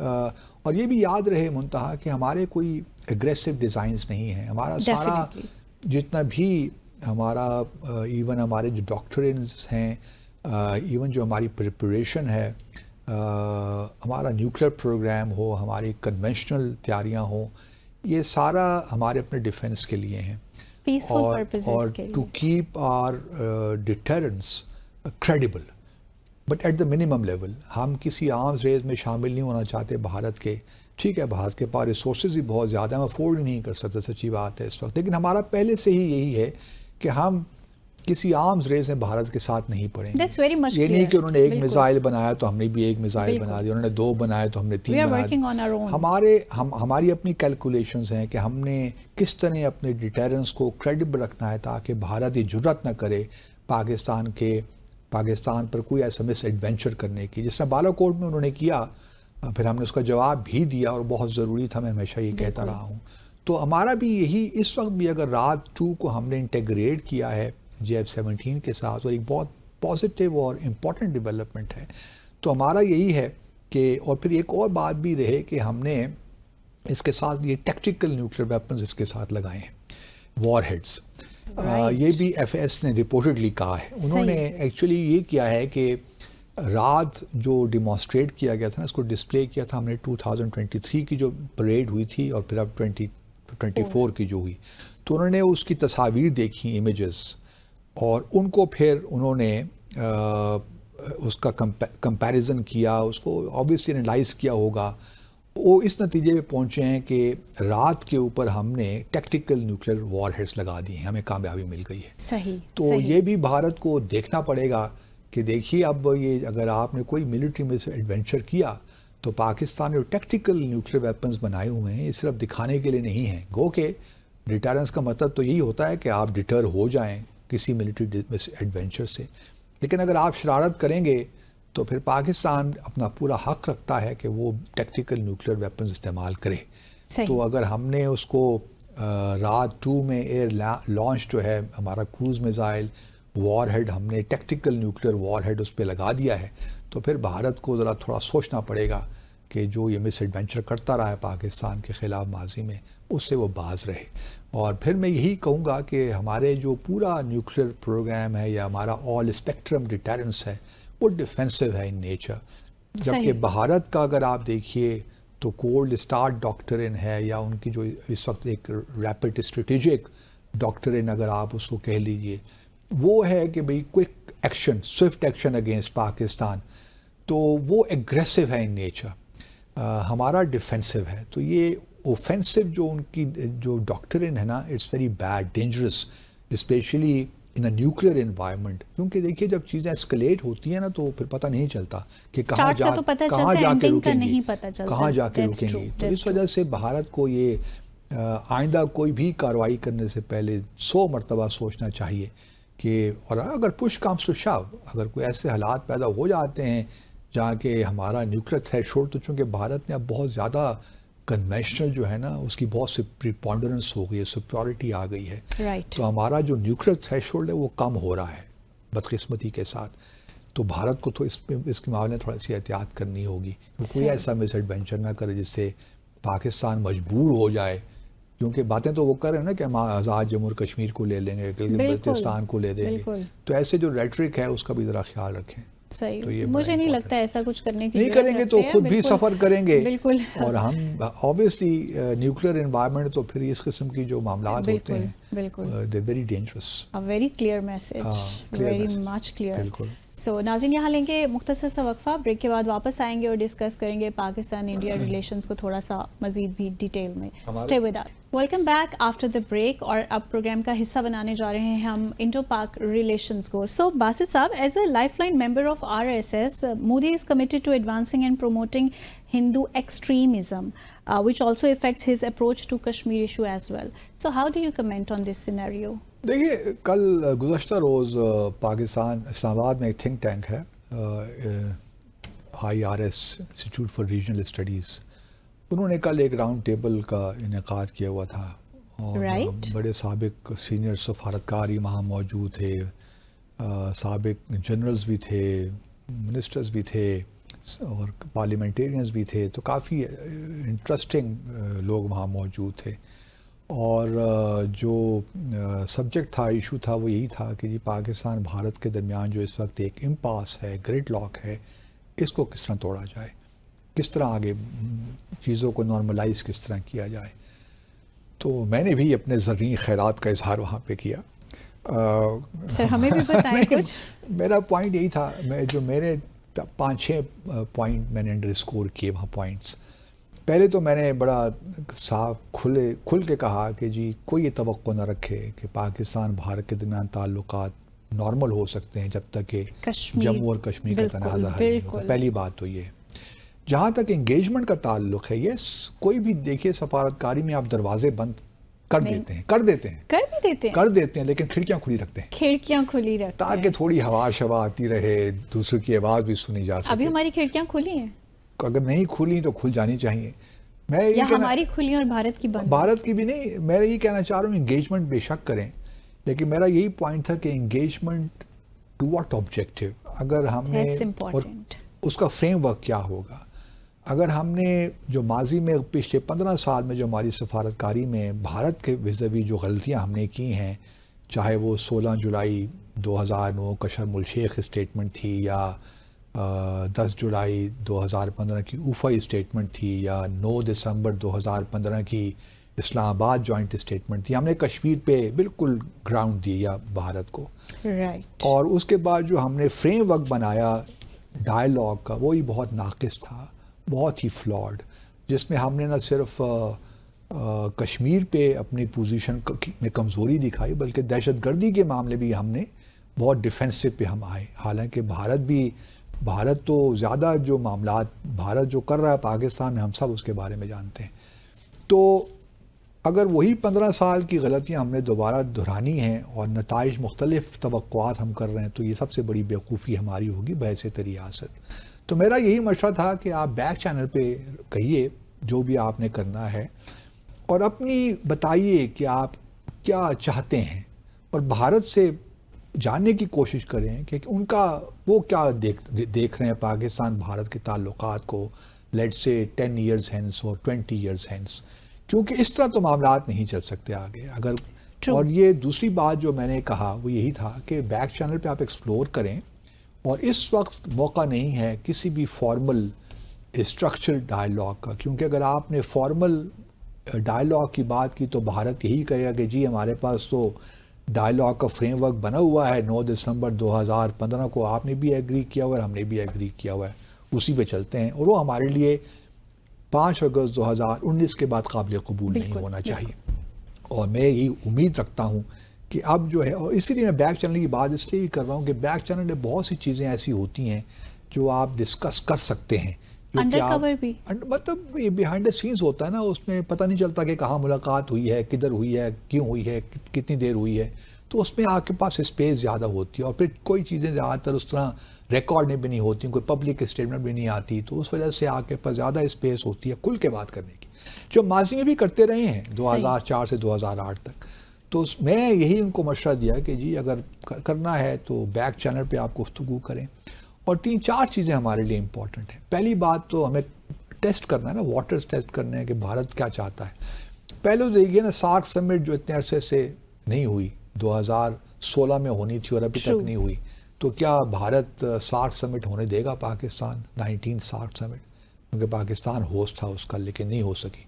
Speaker 1: اور یہ بھی یاد رہے منتہا کہ ہمارے کوئی اگریسو ڈیزائنز نہیں ہیں. ہمارا سارا جتنا بھی ہمارا ایون ہمارے جو ڈاکٹرنز ہیں، ایون جو ہماری پریپریشن ہے، ہمارا نیوکلیر پروگرام ہو، ہماری کنونشنل تیاریاں ہوں، یہ سارا ہمارے اپنے ڈیفنس کے لیے ہیں. اور to keep our deterrence credible, but at the minimum level. ہم کسی آرمز ریز میں شامل نہیں ہونا چاہتے بھارت کے. ٹھیک ہے، بھارت کے پاس ریسورسز بھی بہت زیادہ ہیں، ہم افورڈ نہیں کر سکتے، سچی بات ہے اس وقت. لیکن ہمارا پہلے سے ہی یہی ہے کہ ہم کسی آرمز ریز میں بھارت کے ساتھ نہیں پڑیں گے. یہ نہیں کہ انہوں نے ایک میزائل بنایا تو ہم نے بھی ایک میزائل بنا دیا، انہوں نے 2 بنائے تو ہم نے 3 بنا دیے. ہماری اپنی کیلکولیشنز ہیں کہ ہم نے کس طرح اپنے ڈیٹرنس کو کریڈیبل رکھنا ہے تاکہ بھارت یہ جرات نہ کرے پاکستان پر کوئی ایسا مس ایڈونچر کرنے کی، جس طرح بالا کوٹ میں انہوں نے کیا. پھر ہم نے اس کا جواب بھی دیا، اور بہت ضروری تھا، میں ہمیشہ یہ کہتا رہا ہوں. تو ہمارا بھی یہی، اس وقت بھی اگر رات 2 کو ہم نے انٹیگریٹ کیا ہے JF-17 کے ساتھ، اور ایک بہت پازیٹیو اور امپورٹنٹ ڈیولپمنٹ ہے، تو ہمارا یہی ہے کہ، اور پھر ایک اور بات بھی رہے کہ ہم نے اس کے ساتھ یہ ٹیکٹیکل نیوکلیئر ویپنز اس کے ساتھ لگائے ہیں، وار ہیڈز. یہ بھی ایف ایس نے رپورٹڈلی کہا ہے. انہوں نے ایکچولی یہ کیا ہے کہ رات جو ڈیمانسٹریٹ کیا گیا تھا نا، اس کو ڈسپلے کیا تھا ہم نے 2023 کی جو پریڈ ہوئی تھی اور پھر اب 2024 کی جو ہوئی، تو انہوں نے اس کی تصاویر دیکھی، امیجز، اور ان کو پھر انہوں نے اس کا کمپیریزن کیا، اس کو آبویسلی انالائز کیا ہوگا. وہ اس نتیجے پہ پہنچے ہیں کہ رات کے اوپر ہم نے ٹیکٹیکل نیوکلیئر وار ہیڈز لگا دی ہیں، ہمیں کامیابی مل گئی ہے.
Speaker 2: صحیح.
Speaker 1: تو یہ بھی بھارت کو دیکھنا پڑے گا کہ دیکھیے اب یہ اگر آپ نے کوئی ملٹری میں سے ایڈونچر کیا تو پاکستان نے ٹیکٹیکل نیوکلیئر ویپنز بنائے ہوئے ہیں، یہ صرف دکھانے کے لیے نہیں ہیں. گو کہ ڈیٹرنس کا مطلب تو یہی ہوتا ہے کہ آپ ڈیٹر ہو جائیں کسی ملٹری ایڈونچر سے، لیکن اگر آپ شرارت کریں گے تو پھر پاکستان اپنا پورا حق رکھتا ہے کہ وہ ٹیکٹیکل نیوکلیئر ویپنز استعمال کرے. تو اگر ہم نے اس کو رات 2 میں ایئر لانچ جو ہے ہمارا کروز میزائل وار ہیڈ، ہم نے ٹیکٹیکل نیوکلیئر وار ہیڈ اس پہ لگا دیا ہے، تو پھر بھارت کو ذرا تھوڑا سوچنا پڑے گا کہ جو یہ مس ایڈونچر کرتا رہا ہے پاکستان کے خلاف ماضی میں، اس سے وہ باز رہے. اور پھر میں یہی کہوں گا کہ ہمارے جو پورا نیوکلیئر پروگرام ہے یا ہمارا آل اسپیکٹرم ڈیٹرنس ہے وہ ڈیفینسو ہے ان نیچر. جبکہ بھارت کا اگر آپ دیکھیے تو کولڈ اسٹارٹ ڈاکٹرن ہے، یا ان کی جو اس وقت ایک ریپڈ اسٹریٹجک ڈاکٹرن اگر آپ اس کو کہہ لیجئے، وہ ہے کہ بھئی quick action, Swift action against Pakistan. تو وہ ایگریسو ہے ان نیچر، ہمارا ڈیفینسو ہے. تو یہ اوفینسو جو ان کی جو ڈاکٹرن ہے نا، it's very bad, dangerous, especially in a nuclear environment. کیونکہ دیکھیے جب چیزیں اسکلیٹ ہوتی ہیں نا تو پھر پتہ نہیں چلتا کہ کہاں جا کے رکیں گی، کہاں جا کے رکیں گی. تو اس وجہ سے بھارت کو یہ آئندہ کوئی بھی کارروائی کرنے سے پہلے 100 مرتبہ سوچنا چاہیے کہ، اور اگر پش کمز ٹو شو، اگر کوئی ایسے حالات پیدا ہو جاتے ہیں جہاں کہ ہمارا نیوکلیئر تھریش ہولڈ، تو چونکہ بھارت نے اب بہت زیادہ کنونشنل جو ہے نا اس کی بہت سی پریپونڈرنس ہو گئی ہے، سپیورٹی آ گئی ہے، تو ہمارا جو نیوکلیئر تھریش ہولڈ ہے وہ کم ہو رہا ہے بدقسمتی کے ساتھ. تو بھارت کو تو اس کے معاملے میں تھوڑی سی احتیاط کرنی ہوگی، کوئی ایسا مس ایڈونچر نہ کرے جس سے پاکستان مجبور ہو جائے. کیونکہ باتیں تو وہ کر رہے ہیں نا کہ ہم آزاد جموں کشمیر کو لے لیں گے، بلوچستان کو لے لیں گے، تو ایسے جو ریٹرک ہے اس کا بھی ذرا خیال رکھیں.
Speaker 2: صحیح، مجھے نہیں لگتا ایسا کچھ کرنے کی
Speaker 1: نہیں کریں گے تو خود بھی سفر کریں گے.
Speaker 2: بالکل.
Speaker 1: اور ہم obviously نیوکلیئر انوائرمنٹ تو پھر اس قسم کی جو معاملات ہوتے ہیں they're very dangerous.
Speaker 2: A very clear message, very much clear.
Speaker 1: بالکل.
Speaker 2: سو ناظرین یہاں لیں گے مختصر سا وقفہ، بریک کے بعد واپس آئیں گے اور ڈسکس کریں گے پاکستان انڈیا ریلیشنز کو تھوڑا سا مزید بھی ڈیٹیل میں. Stay with us. Welcome back after the break, اور اب پروگرام کا حصہ بنانے جا رہے ہیں ہم انڈو پاک ریلیشنز کو. سو باسط صاحب، as a life line member of RSS, Modi is committed to advancing and promoting Hindu extremism, which also affects his approach to Kashmir issue as well. So how do you comment on this scenario?
Speaker 1: دیکھیے کل گزشتہ روز پاکستان اسلام آباد میں ایک think tank ہے IRS institute for regional studies, انہوں نے کل ایک راؤنڈ ٹیبل کا انعقاد کیا ہوا تھا، اور بڑے سابق سینئر سفارتکار وہاں موجود تھے، سابق جنرلز بھی تھے، منسٹرز بھی تھے اور پارلیمنٹیرینز بھی تھے. تو کافی انٹرسٹنگ لوگ وہاں موجود تھے. اور جو سبجیکٹ تھا، ایشو تھا، وہ یہی تھا کہ جی پاکستان بھارت کے درمیان جو اس وقت ایک امپاس ہے، گرڈ لاک ہے، اس کو کس طرح توڑا جائے، کس طرح آگے چیزوں کو نارملائز کس طرح کیا جائے. تو میں نے بھی اپنے زرعی خیرات کا اظہار وہاں پہ کیا.
Speaker 2: سر ہمیں بھی بتائیں کچھ.
Speaker 1: میرا پوائنٹ یہی تھا، جو میرے 5-6 پوائنٹ میں نے انڈر اسکور کیے وہاں پوائنٹس. پہلے تو میں نے بڑا صاف کھل کے کہا کہ جی کوئی یہ توقع نہ رکھے کہ پاکستان بھارت کے درمیان تعلقات نارمل ہو سکتے ہیں جب تک کہ جموں اور کشمیر کا تنازع حل نہیں ہوتا. پہلی بات تو یہ. جہاں تک انگیجمنٹ کا تعلق ہے، یس کوئی بھی دیکھیے سفارتکاری میں آپ دروازے بند کر دیتے ہیں لیکن کھڑکیاں کھلی رکھتے ہیں تاکہ تھوڑی ہوا شوا آتی رہے، دوسروں کی آواز بھی سنی جا سکے.
Speaker 2: ابھی ہماری کھڑکیاں کھلی ہیں،
Speaker 1: اگر نہیں کھلی تو کھل جانی چاہیے. میں
Speaker 2: یا ہماری کھلی اور بھارت کی بند؟
Speaker 1: بھارت کی بھی نہیں، میں یہ کہنا چاہ رہا ہوں انگیجمنٹ بے شک کریں، لیکن میرا یہی پوائنٹ تھا کہ انگیجمنٹ ٹو واٹ آبجیکٹیو. اگر ہم نے، اور اس کا فریم ورک کیا ہوگا. اگر ہم نے جو ماضی میں پچھلے 15 سال میں جو ہماری سفارتکاری میں بھارت کے وزوی جو غلطیاں ہم نے کی ہیں، چاہے وہ 16 جولائی 2009 کا شرم الشیخ اسٹیٹمنٹ تھی، یا 10 جولائی 2015 کی اوفائی اسٹیٹمنٹ تھی، یا 9 دسمبر 2015 کی اسلام آباد جوائنٹ اسٹیٹمنٹ تھی، ہم نے کشمیر پہ بالکل گراؤنڈ دیا بھارت کو.
Speaker 2: رائٹ.
Speaker 1: اور اس کے بعد جو ہم نے فریم ورک بنایا ڈائلاگ کا، وہی بہت ناقص تھا، بہت ہی فلاڈ، جس میں ہم نے نہ صرف کشمیر پہ اپنی پوزیشن میں کمزوری دکھائی، بلکہ دہشت گردی کے معاملے بھی ہم نے بہت ڈیفینسو پہ ہم آئے. حالانکہ بھارت تو زیادہ جو معاملات بھارت جو کر رہا ہے پاکستان میں، ہم سب اس کے بارے میں جانتے ہیں. تو اگر وہی 15 سال کی غلطیاں ہم نے دوبارہ دہرانی ہیں اور نتائج مختلف توقعات ہم کر رہے ہیں، تو یہ سب سے بڑی بیوقوفی ہماری ہوگی بحیثیت ریاست. تو میرا یہی مشورہ تھا کہ آپ بیک چینل پہ کہیے جو بھی آپ نے کرنا ہے، اور اپنی بتائیے کہ آپ کیا چاہتے ہیں، اور بھارت سے جاننے کی کوشش کریں کہ ان کا وہ کیا دیکھ رہے ہیں پاکستان بھارت کے تعلقات کو، لیٹ سے 10 ایئرز ہینس اور 20 ایئرز ہینس. کیونکہ اس طرح تو معاملات نہیں چل سکتے آگے. اگر اور یہ دوسری بات جو میں نے کہا وہ یہی تھا کہ بیک چینل پہ آپ ایکسپلور کریں، اور اس وقت موقع نہیں ہے کسی بھی فارمل اسٹرکچر ڈائلاگ کا، کیونکہ اگر آپ نے فارمل ڈائلاگ کی بات کی تو بھارت یہی کہے گا کہ جی ہمارے پاس تو ڈائلاگ کا فریم ورک بنا ہوا ہے، 9 دسمبر 2015 کو آپ نے بھی ایگری کیا ہوا ہے اور ہم نے بھی ایگری کیا ہوا ہے، اسی پہ چلتے ہیں. اور وہ ہمارے لیے 5 اگست 2019 کے بعد قابل قبول نہیں ہونا چاہیے. اور میں یہی امید رکھتا ہوں کہ اب جو ہے، اور اسی لیے میں بیک چینل کی بات اس لیے بھی کر رہا ہوں کہ بیک چینل میں بہت سی چیزیں ایسی ہوتی ہیں جو آپ ڈسکس کر سکتے ہیں، جو کہ آپ مطلب یہ بیہائنڈ دا سینز ہوتا ہے نا، اس میں پتہ نہیں چلتا کہ کہاں ملاقات ہوئی ہے، کدھر ہوئی ہے، کیوں ہوئی ہے، کتنی دیر ہوئی ہے. تو اس میں آپ کے پاس اسپیس زیادہ ہوتی ہے، اور پھر کوئی چیزیں زیادہ تر اس طرح ریکارڈ میں بھی نہیں ہوتی، کوئی پبلک اسٹیٹمنٹ بھی نہیں آتی، تو اس وجہ سے آپ کے پاس زیادہ اسپیس ہوتی ہے کھل کے بات کرنے کی، جو ماضی میں بھی کرتے رہے ہیں 2004 سے 2008 تک. تو میں یہی ان کو مشورہ دیا کہ جی اگر کرنا ہے تو بیک چینل پہ آپ گفتگو کریں. اور 3-4 چیزیں ہمارے لیے امپورٹنٹ ہیں. پہلی بات تو ہمیں ٹیسٹ کرنا ہے نا، واٹرز ٹیسٹ کرنے ہیں کہ بھارت کیا چاہتا ہے. پہلے تو دیکھیے نا، سارک سمٹ جو اتنے عرصے سے نہیں ہوئی، 2016 میں ہونی تھی اور ابھی تک نہیں ہوئی، تو کیا بھارت سارک سمٹ ہونے دے گا پاکستان؟ 19 سارک سمٹ، کیونکہ پاکستان ہوسٹ تھا اس کا لیکن نہیں ہو سکی.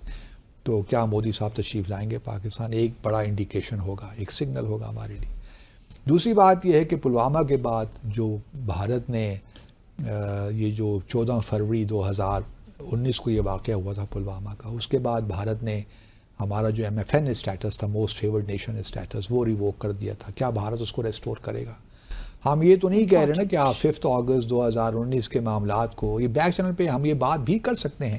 Speaker 1: تو کیا مودی صاحب تشریف لائیں گے پاکستان؟ ایک بڑا انڈیکیشن ہوگا، ایک سگنل ہوگا ہمارے لیے. دوسری بات یہ ہے کہ پلوامہ کے بعد جو بھارت نے یہ جو 14 فروری 2019 کو یہ واقعہ ہوا تھا پلوامہ کا، اس کے بعد بھارت نے ہمارا جو MFN اسٹیٹس تھا، موسٹ فیورڈ نیشن اسٹیٹس، وہ ریووک کر دیا تھا. کیا بھارت اس کو ریسٹور کرے گا؟ ہم یہ تو نہیں کہہ رہے نا کہ آپ 5 اگست 2019 کے معاملات کو، یہ بیک چینل پہ ہم یہ بات بھی کر سکتے ہیں،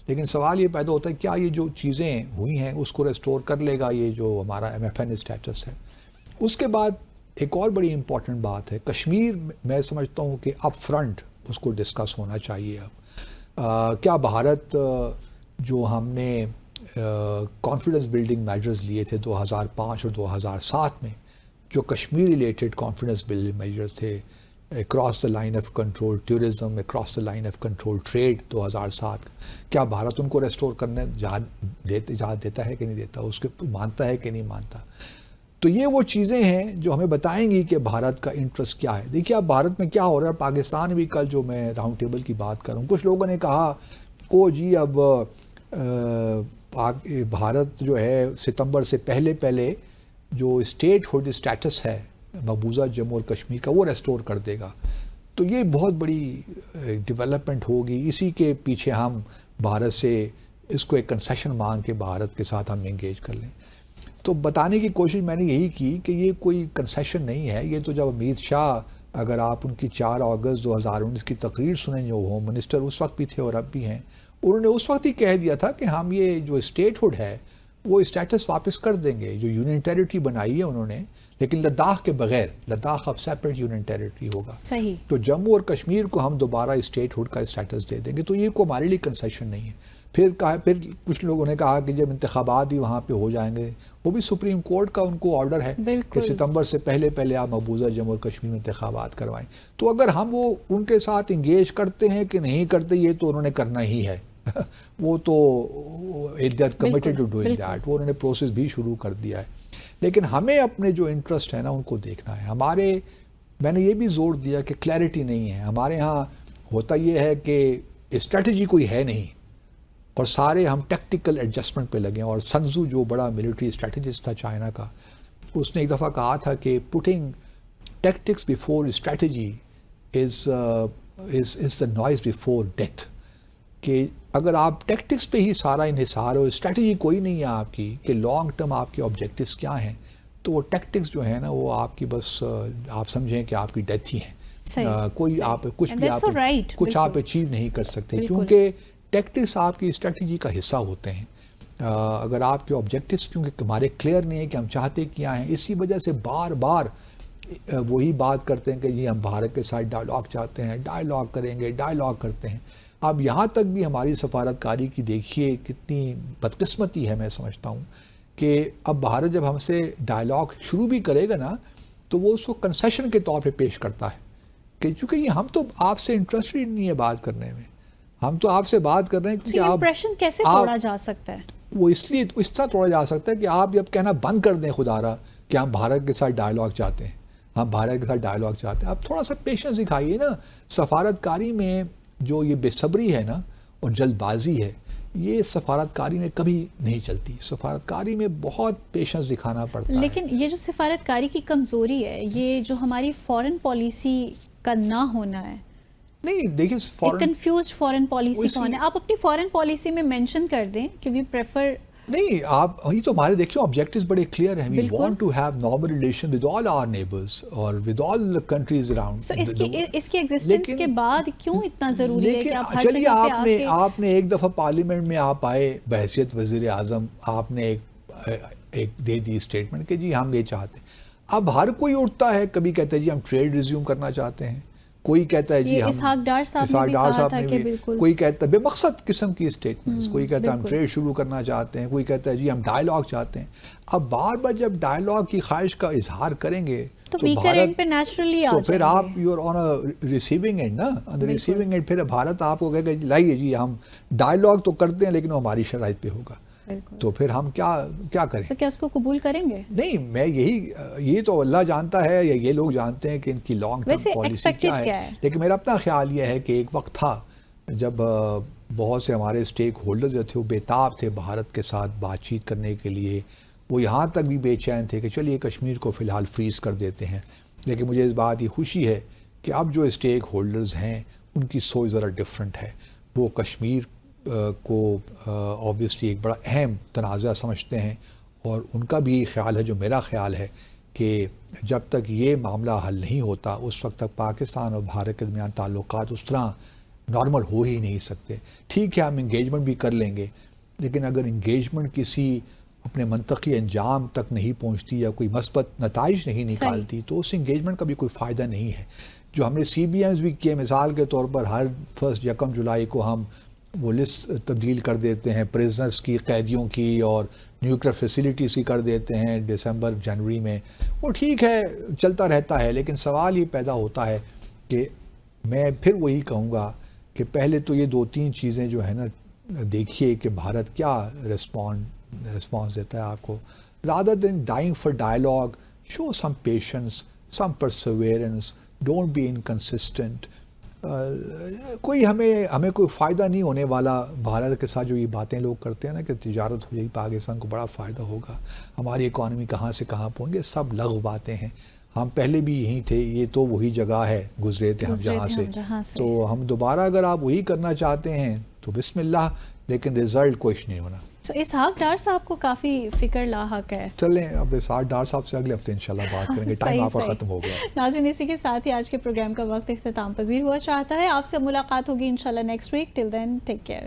Speaker 1: لیکن سوال یہ پیدا ہوتا ہے کیا یہ جو چیزیں ہوئی ہیں اس کو ریسٹور کر لے گا یہ جو ہمارا MFN اسٹیٹس ہے. اس کے بعد ایک اور بڑی امپورٹنٹ بات ہے کشمیر. میں سمجھتا ہوں کہ اپ فرنٹ اس کو ڈسکس ہونا چاہیے. اب کیا بھارت جو ہم نے کانفیڈنس بلڈنگ میجرز لیے تھے 2005 اور 2007 میں، جو Kashmir related confidence building measures تھے، across the line of control tourism, across the line of control trade 2007، کیا بھارت ان کو ریسٹور کرنے اجازت دیتا ہے کہ نہیں دیتا، اس کے مانتا ہے کہ نہیں مانتا؟ تو یہ وہ چیزیں ہیں جو ہمیں بتائیں گی کہ بھارت کا انٹرسٹ کیا ہے. دیکھیے اب بھارت میں کیا ہو رہا ہے، پاکستان بھی کل جو میں راؤنڈ ٹیبل کی بات کروں، کچھ لوگوں نے کہا او جی اب بھارت جو ہے ستمبر سے پہلے جو اسٹیٹ ہوڈ اسٹیٹس ہے مقبوضہ جموں اور کشمیر کا وہ ریسٹور کر دے گا. تو یہ بہت بڑی ڈیولپمنٹ ہوگی. اسی کے پیچھے ہم بھارت سے اس کو ایک کنسیشن مانگ کے بھارت کے ساتھ ہم انگیج کر لیں. تو بتانے کی کوشش میں نے یہی کی کہ یہ کوئی کنسیشن نہیں ہے. یہ تو جب امیت شاہ، اگر آپ ان کی 4 اگست 2019 کی تقریر سنیں، جو ہوم منسٹر اس وقت بھی تھے اور اب بھی ہیں، انہوں نے اس وقت ہی کہہ دیا تھا کہ ہم یہ جو اسٹیٹ ہوڈ ہے وہ اسٹیٹس واپس کر دیں گے. جو یونین ٹیریٹری بنائی ہے انہوں نے لیکن لداخ کے بغیر، لداخ اب سیپریٹ یونین ٹیریٹری ہوگا،
Speaker 2: صحیح.
Speaker 1: تو جموں اور کشمیر کو ہم دوبارہ اسٹیٹ ہوڈ کا اسٹیٹس دے دیں گے، تو یہ کو ہمارے لیے کنسیشن نہیں ہے. پھر کچھ لوگوں نے کہا کہ جب انتخابات ہی وہاں پہ ہو جائیں گے، وہ بھی سپریم کورٹ کا ان کو آرڈر ہے کہ ستمبر سے پہلے آپ مقبوضہ جموں اور کشمیر میں انتخابات کروائیں. تو اگر ہم وہ ان کے ساتھ انگیج کرتے ہیں کہ نہیں کرتے، یہ تو انہوں نے کرنا ہی ہے. وہ تو کمیٹڈ ٹو ڈوئنگ دیٹ، وہ انہوں نے پروسیس بھی شروع کر دیا ہے. لیکن ہمیں اپنے جو انٹرسٹ ہے نا ان کو دیکھنا ہے. میں نے یہ بھی زور دیا کہ کلیئرٹی نہیں ہے ہمارے ہاں. ہوتا یہ ہے کہ اسٹریٹجی کوئی ہے نہیں اور سارے ہم ٹیکٹیکل ایڈجسٹمنٹ پہ لگے ہیں. اور سنزو جو بڑا ملٹری اسٹریٹجسٹ تھا چائنا کا، اس نے ایک دفعہ کہا تھا کہ putting tactics before strategy is the noise before death. کہ اگر آپ ٹیکٹکس پہ ہی سارا انحصار ہو، اسٹریٹجی کوئی نہیں ہے آپ کی کہ لانگ ٹرم آپ کے آبجیکٹیوز کیا ہیں، تو وہ ٹیکٹکس جو ہیں نا وہ آپ کی بس آپ سمجھیں کہ آپ کی ڈیتھ ہی ہے. کوئی آپ کچھ بھی کچھ آپ اچیو نہیں کر سکتے، کیونکہ ٹیکٹکس آپ کی اسٹریٹجی کا حصہ ہوتے ہیں. اگر آپ کے آبجیکٹیوز کیونکہ ہمارے کلیئر نہیں ہے کہ ہم چاہتے کیا ہیں، اسی وجہ سے بار بار وہی بات کرتے ہیں کہ جی ہم بھارت کے ساتھ ڈائیلاگ چاہتے ہیں، ڈائیلاگ کریں گے، ڈائیلاگ کرتے ہیں. اب یہاں تک بھی ہماری سفارتکاری کی دیکھیے کتنی بدقسمتی ہے. میں سمجھتا ہوں کہ اب بھارت جب ہم سے ڈائیلاگ شروع بھی کرے گا نا تو وہ اس کو کنسیشن کے طور پہ پیش کرتا ہے کہ چونکہ یہ ہم تو آپ سے انٹرسٹڈ نہیں ہے بات کرنے میں، ہم تو آپ سے بات کر رہے ہیں کیونکہ
Speaker 2: امپریشن کیسے توڑا جا سکتا ہے.
Speaker 1: وہ اس لیے اس طرح توڑا جا سکتا ہے کہ آپ جب کہنا بند کر دیں خدا را کہ ہم بھارت کے ساتھ ڈائیلاگ چاہتے ہیں، ہم بھارت کے ساتھ ڈائیلاگ چاہتے ہیں. اب تھوڑا سا پیشنس دکھائیے نا. سفارتکاری میں جو یہ بے صبری ہے نا اور جلد بازی ہے، یہ سفارتکاری میں کبھی نہیں چلتی. سفارتکاری میں بہت پیشنس دکھانا پڑتا ہے.
Speaker 2: لیکن یہ جو سفارتکاری کی کمزوری ہے، یہ جو ہماری فارن پالیسی کا نہ ہونا ہے.
Speaker 1: نہیں دیکھیں
Speaker 2: کنفیوزڈ فارن پالیسی کون ہے؟ آپ اپنی فارن پالیسی میں مینشن کر دیں کہ وی پریفر.
Speaker 1: نہیں آپ یہ تو ہمارے دیکھیں آبجیکٹیوز بڑے کلیئر ہیں. We want to have normal relation with all our neighbours اور with all countries around.
Speaker 2: So اس کی ایگزسٹنس کے بعد کیوں اتنا ضروری ہے کہ آپ ہر
Speaker 1: چلیے آپ نے ایک دفعہ پارلیمنٹ میں آپ آئے بحیثیت وزیر اعظم، آپ نے ایک دے دی اسٹیٹمنٹ کہ جی ہم یہ چاہتے ہیں. اب ہر کوئی اٹھتا ہے، کبھی کہتا ہے جی ہم ٹریڈ ریزیوم کرنا چاہتے ہیں، کوئی کہتا ہے جی ہم
Speaker 2: اسحاق ڈار صاحب نے بھی
Speaker 1: کوئی کہتا ہے بے مقصد قسم کی اسٹیٹمنٹس، کوئی کہتا ہے ہم ٹریڈ شروع کرنا چاہتے ہیں، کوئی کہتا ہے جی ہم ڈائیلاگ چاہتے ہیں. اب بار بار جب ڈائیلاگ کی خواہش کا اظہار کریں گے
Speaker 2: تو ویکر اینڈ پہ نیچرلی
Speaker 1: تو پھر آپ you are on a receiving end نا، آن دا ریسیونگ اینڈ. پھر بھارت آپ کو کہے گا لائیے جی ہم ڈائیلاگ تو کرتے ہیں لیکن وہ ہماری شرائط پہ ہوگا. تو پھر ہم کیا کریں؟
Speaker 2: کیا اس کو قبول کریں گے؟
Speaker 1: نہیں میں یہ تو اللہ جانتا ہے یا یہ لوگ جانتے ہیں کہ ان کی لانگ ٹرم پالیسی کیا ہے. لیکن میرا اپنا خیال یہ ہے کہ ایک وقت تھا جب بہت سے ہمارے اسٹیک ہولڈرز جو تھے وہ بےتاب تھے بھارت کے ساتھ بات چیت کرنے کے لیے. وہ یہاں تک بھی بے چین تھے کہ چلیے کشمیر کو فی الحال فریز کر دیتے ہیں. لیکن مجھے اس بات کی خوشی ہے کہ اب جو اسٹیک ہولڈرز ہیں ان کی سوچ ذرا ڈفرینٹ ہے. وہ کشمیر کو آبویسلی ایک بڑا اہم تنازع سمجھتے ہیں اور ان کا بھی خیال ہے جو میرا خیال ہے کہ جب تک یہ معاملہ حل نہیں ہوتا اس وقت تک پاکستان اور بھارت کے درمیان تعلقات اس طرح نارمل ہو ہی نہیں سکتے. ٹھیک ہے ہم انگیجمنٹ بھی کر لیں گے لیکن اگر انگیجمنٹ کسی اپنے منطقی انجام تک نہیں پہنچتی یا کوئی مثبت نتائج نہیں نکالتی تو اس انگیجمنٹ کا بھی کوئی فائدہ نہیں ہے. جو ہم نے سی بی ایمز بھی کیے، مثال کے طور پر ہر 1 جولائی کو ہم وہ لسٹ تبدیل کر دیتے ہیں پریزنرز کی، قیدیوں کی اور نیوکلیئر فیسیلیٹیز کی کر دیتے ہیں دسمبر جنوری میں. وہ ٹھیک ہے چلتا رہتا ہے لیکن سوال یہ پیدا ہوتا ہے کہ میں پھر وہی کہوں گا کہ پہلے تو یہ 2-3 چیزیں جو ہے نا دیکھیے کہ بھارت کیا رسپانس دیتا ہے آپ کو. rather than dying for dialogue, show some patience, some perseverance, don't be inconsistent. کوئی ہمیں کوئی فائدہ نہیں ہونے والا بھارت کے ساتھ جو یہ باتیں لوگ کرتے ہیں نا کہ تجارت ہو جائے پاکستان کو بڑا فائدہ ہوگا، ہماری اکانومی کہاں سے کہاں پہنچ گے، سب لغو باتیں ہیں. ہم پہلے بھی یہیں تھے، یہ تو وہی جگہ ہے گزرے تھے ہم جہاں سے. تو ہم دوبارہ اگر آپ وہی کرنا چاہتے ہیں تو بسم اللہ، لیکن رزلٹ کچھ نہیں ہونا.
Speaker 2: تو اسحاق ڈار صاحب کو کافی فکر لاحق ہے.
Speaker 1: چلیں اب اسحاق ڈار صاحب سے اگلے ہفتے انشاءاللہ بات کریں گے. ٹائم آپ کا ختم ہو گیا.
Speaker 2: ناظرین اسی کے ساتھ ہی آج کے پروگرام کا وقت اختتام پذیر ہوا چاہتا ہے. آپ سے ملاقات ہوگی انشاءاللہ نیکسٹ ویک. ٹل دین ٹیک کیئر.